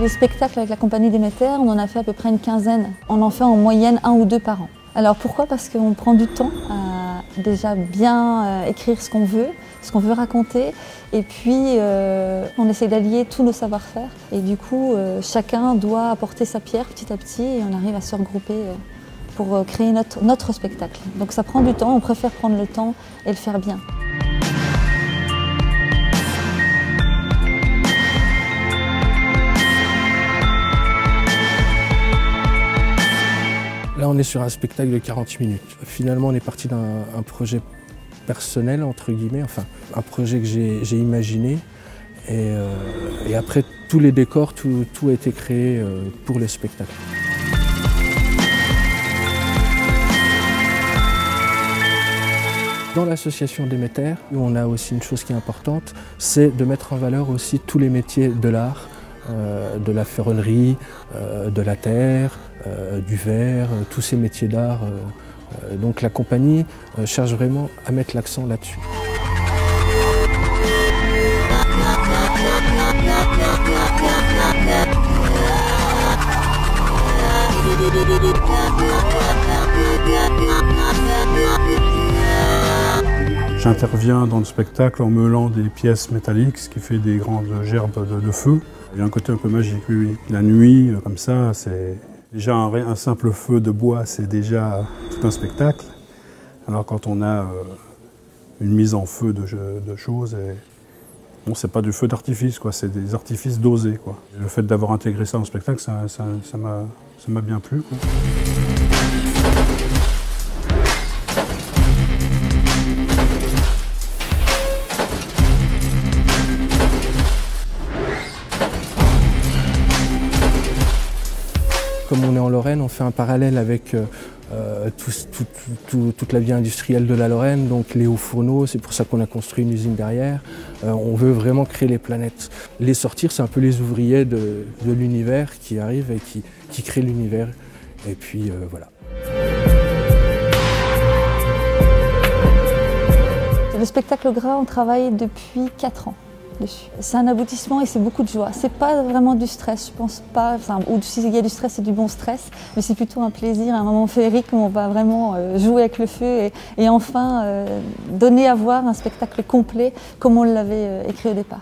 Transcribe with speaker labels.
Speaker 1: Les spectacles avec la compagnie Déméter, on en a fait à peu près une quinzaine. On en fait en moyenne 1 ou 2 par an. Alors pourquoi? Parce qu'on prend du temps à déjà bien écrire ce qu'on veut raconter, et puis on essaie d'allier tous nos savoir-faire. Et du coup, chacun doit apporter sa pierre petit à petit et on arrive à se regrouper pour créer notre spectacle. Donc ça prend du temps, on préfère prendre le temps et le faire bien.
Speaker 2: Là, on est sur un spectacle de 40 minutes. Finalement, on est parti d'un projet personnel, entre guillemets, enfin, un projet que j'ai imaginé. Et après, tous les décors, tout a été créé pour le spectacle. Dans l'association Déméter, on a aussi une chose qui est importante, c'est de mettre en valeur aussi tous les métiers de l'art, de la ferronnerie, de la terre, du verre, tous ces métiers d'art. Donc la compagnie cherche vraiment à mettre l'accent là-dessus.
Speaker 3: J'interviens dans le spectacle en meulant des pièces métalliques, ce qui fait des grandes gerbes de feu. Il y a un côté un peu magique, oui. La nuit, comme ça, c'est déjà un simple feu de bois, c'est déjà tout un spectacle. Alors quand on a une mise en feu de choses, bon, c'est pas du feu d'artifice, quoi, c'est des artifices dosés, quoi. Le fait d'avoir intégré ça dans le spectacle, ça m'a bien plu, quoi.
Speaker 2: Comme on est en Lorraine, on fait un parallèle avec toute la vie industrielle de la Lorraine, donc les hauts fourneaux, c'est pour ça qu'on a construit une usine derrière. On veut vraiment créer les planètes. Les sortir, c'est un peu les ouvriers de l'univers qui arrivent et qui créent l'univers. Et puis voilà.
Speaker 1: Le spectacle gras, on travaille depuis 4 ans. C'est un aboutissement et c'est beaucoup de joie. C'est pas vraiment du stress, je pense pas. Enfin, ou s'il y a du stress, c'est du bon stress, mais c'est plutôt un plaisir, un moment féerique où on va vraiment jouer avec le feu et enfin donner à voir un spectacle complet comme on l'avait écrit au départ.